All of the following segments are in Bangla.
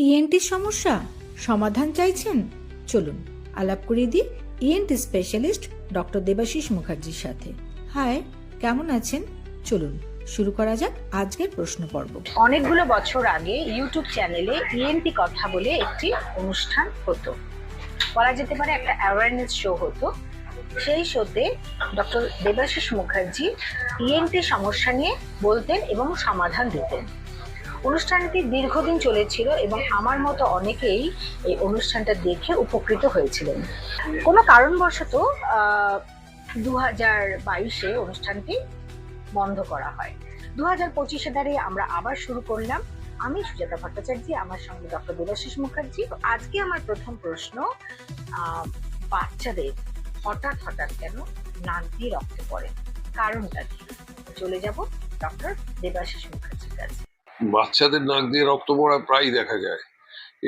ইএনটি সমস্যা সমাধান চাইছেন? চলুন আলাপ করিয়ে দিই ইএনটি স্পেশালিস্ট ডক্টর দেবাশিস মুখার্জির সাথে। হাই, কেমন আছেন? চলুন শুরু করা যাক আজকের প্রশ্ন পর্ব। অনেকগুলো বছর আগে ইউটিউব চ্যানেলে ইএনটি কথা বলে একটি অনুষ্ঠান হতো, বলা যেতে পারে একটা অ্যাওয়ারনেস শো হতো। সেই শোতে ডক্টর দেবাশিস মুখার্জি ইএনটি সমস্যা নিয়ে বলতেন এবং সমাধান দিতেন। অনুষ্ঠানটি দীর্ঘদিন চলেছিল এবং আমার মতো অনেকেই এই অনুষ্ঠানটা দেখে উপকৃত হয়েছিলেন। কোনো কারণবশত 2022-এ অনুষ্ঠানটি বন্ধ করা হয়। 2025-এ দাঁড়িয়ে আমরা আবার শুরু করলাম। আমি সুজাতা ভট্টাচার্য, আমার সঙ্গে ডক্টর দেবাশিস মুখার্জি। আজকে আমার প্রথম প্রশ্ন, বাচ্চাদের হঠাৎ হঠাৎ কেন নাক দিয়ে রক্ত পড়ে, কারণটা কি? চলে যাব ডক্টর দেবাশিস মুখার্জির কাছে। বাচ্চাদের নাক দিয়ে রক্ত পড়া প্রায় দেখা যায়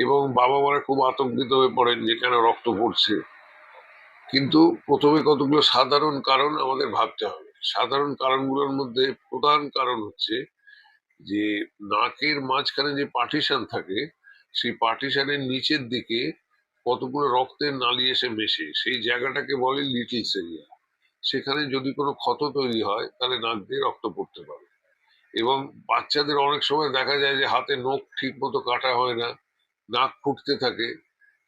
এবং বাবা মারা খুব আতঙ্কিত হয়ে পড়েন যে কেন রক্ত পড়ছে। কিন্তু প্রথমে কতগুলো সাধারণ কারণ আমাদের ভাবতে হবে। সাধারণ কারণগুলোর মধ্যে প্রধান কারণ হচ্ছে যে নাকের মাঝখানে যে পার্টিশন থাকে, সেই পার্টিশনের নিচের দিকে কতগুলো রক্তের নালী এসে মেশে, সেই জায়গাটাকে বলে লিটল সেরিয়া। সেখানে যদি কোনো ক্ষত তৈরি হয় তাহলে নাক দিয়ে রক্ত পড়তে পারে। এবং বাচ্চাদের অনেক সময় দেখা যায় যে হাতে নখ ঠিক মতো কাটা হয় না, নাক ফুটতে থাকে,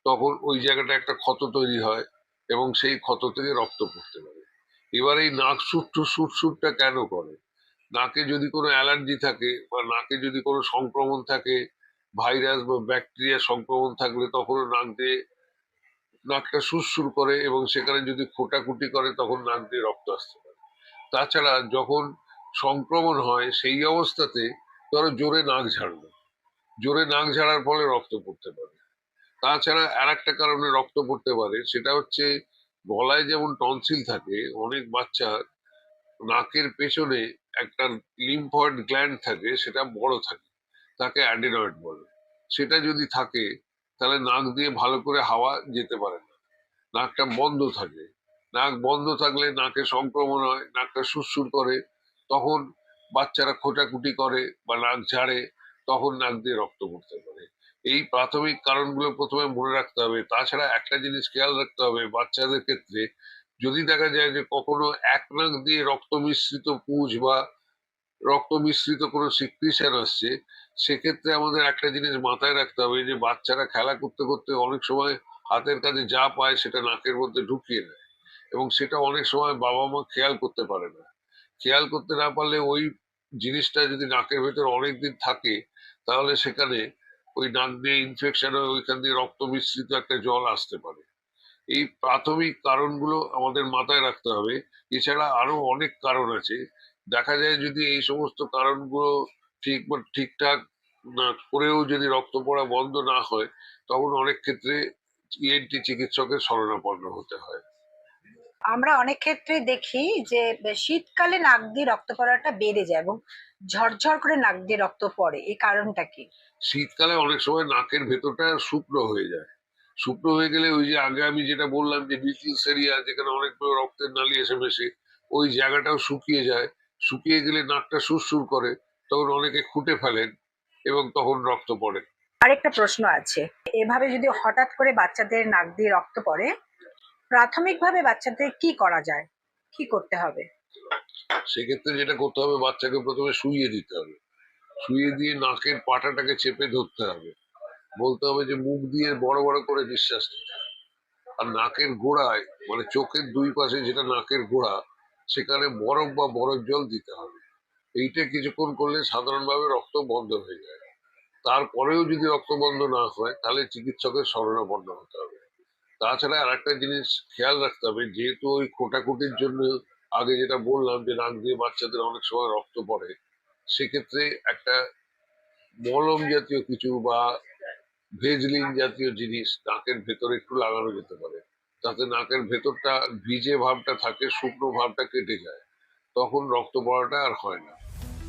তখন ওই জায়গাটা একটা ক্ষত তৈরি হয় এবং সেই ক্ষত থেকে রক্ত পড়তে পারে। এবার এই নাক সুটসুটটা কেন করে? নাকে যদি কোনো অ্যালার্জি থাকে বা নাকে যদি কোনো সংক্রমণ থাকে, ভাইরাস বা ব্যাকটেরিয়া সংক্রমণ থাকলে তখনও নাক দিয়ে নাকটা সুরসুর করে এবং সেখানে যদি খোটাকুটি করে তখন নাক দিয়ে রক্ত আসতে পারে। তাছাড়া যখন সংক্রমণ হয় সেই অবস্থাতে ধরো জোরে নাক ঝাড়লো, জোরে নাক ঝাড়ার ফলে রক্ত পড়তে পারে। তাছাড়া আর একটা কারণে রক্ত পড়তে পারে, সেটা হচ্ছে গলায় যেমন টনসিল থাকে, অনেক বাচ্চার নাকের পেছনে একটা লিম্ফয়েড গ্ল্যান্ড থাকে, সেটা বড় থাকে, তাকে অ্যাডিনয়েড বলে। সেটা যদি থাকে তাহলে নাক দিয়ে ভালো করে হাওয়া যেতে পারে না, নাকটা বন্ধ থাকে। নাক বন্ধ থাকলে নাকে সংক্রমণ হয়, নাকটা সুরসুর করে, তখন বাচ্চারা খোঁটাকুটি করে বা নাক ঝাড়ে, তখন নাক দিয়ে রক্ত পড়তে পারে। এই প্রাথমিক কারণগুলো প্রথমে মনে রাখতে হবে। তাছাড়া একটা জিনিস খেয়াল রাখতে হবে, বাচ্চাদের ক্ষেত্রে যদি দেখা যায় যে কখনো এক নাক দিয়ে রক্ত মিশ্রিত পুঁজ বা রক্ত মিশ্রিত কোনো সিক্রিশন আসছে, সেক্ষেত্রে আমাদের একটা জিনিস মাথায় রাখতে হবে যে বাচ্চারা খেলা করতে করতে অনেক সময় হাতের কাছে যা পায় সেটা নাকের মধ্যে ঢুকিয়ে দেয় এবং সেটা অনেক সময় বাবা মা খেয়াল করতে পারে না। খেয়াল করতে না পারলে ওই জিনিসটা যদি নাকের ভেতর অনেকদিন থাকে তাহলে সেখানে ওই নাক দিয়ে ইনফেকশন হয়ে ওইখান দিয়ে রক্ত মিশ্রিত একটা জল আসতে পারে। এই প্রাথমিক কারণগুলো আমাদের মাথায় রাখতে হবে। এছাড়া আরো অনেক কারণ আছে। দেখা যায় যদি এই সমস্ত কারণগুলো ঠিকঠাক না করেও যদি রক্ত পড়া বন্ধ না হয়, তখন অনেক ক্ষেত্রে ইএনটি চিকিৎসকের শরণাপন্ন হতে হয়। আমরা অনেক ক্ষেত্রে দেখি যে শীতকালে নাক দিয়ে রক্ত পড়াটা বেড়ে যায় এবং ঝরঝর করে নাক দিয়ে রক্ত পড়ে, এই কারণটা কি? শীতকালে অনেক সময় নাকের ভেতরটা শুকনো হয়ে যায়। শুকনো হয়ে গেলে ওই যে আগে আমি যেটা বললাম যে লিটল সেরিয়া, যেখানে অনেকগুলো রক্তের নালী এসে মেশে, ওই জায়গাটাও শুকিয়ে যায়। শুকিয়ে গেলে নাকটা সুরসুর করে, তখন অনেকে খুঁটে ফেলেন এবং তখন রক্ত পড়ে। আরেকটা প্রশ্ন আছে, এভাবে যদি হঠাৎ করে বাচ্চাদের নাক দিয়ে রক্ত পড়ে, প্রাথমিকভাবে বাচ্চাদের কি করা যায়, কি করতে হবে? সেক্ষেত্রে যেটা করতে হবে, বাচ্চাকে প্রথমে শুইয়ে দিতে হবে। শুইয়ে দিয়ে নাকের পাটাটাকে চেপে ধরতে হবে। বলতে হবে যে মুখ দিয়ে বড় বড় করে নিঃশ্বাস নিতে হবে। আর নাকের গোড়ায়, মানে চোখের দুই পাশে যেটা নাকের গোড়া, সেখানে বরফ বা বরফ জল দিতে হবে। এইটা কিছুক্ষণ করলে সাধারণভাবে রক্ত বন্ধ হয়ে যায়। তারপরেও যদি রক্ত বন্ধ না হয় তাহলে চিকিৎসকের শরণাপন্ন হতে হবে। তাছাড়া আর একটা জিনিস খেয়াল রাখতে হবে, যেহেতু ওই খোঁটাখুটির জন্য আগে যেটা বললাম যে নাক দিয়ে বাচ্চাদের অনেক সময় রক্ত পড়ে, সেক্ষেত্রে একটা মলম জাতীয় কিছু বা ভেজলিন জাতীয় জিনিস নাকের ভেতরে একটু লাগানো যেতে পারে। তাতে নাকের ভেতরটা ভিজে ভাবটা থাকে, শুকনো ভাবটা কেটে যায়, তখন রক্ত পড়াটা আর হয় না।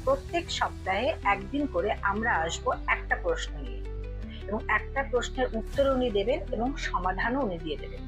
প্রত্যেক সপ্তাহে একদিন করে আমরা আসব একটা প্রশ্ন নিয়ে, এবং একটা প্রশ্নের উত্তর উনি দেবেন এবং সমাধানও উনি দিয়ে দেবেন।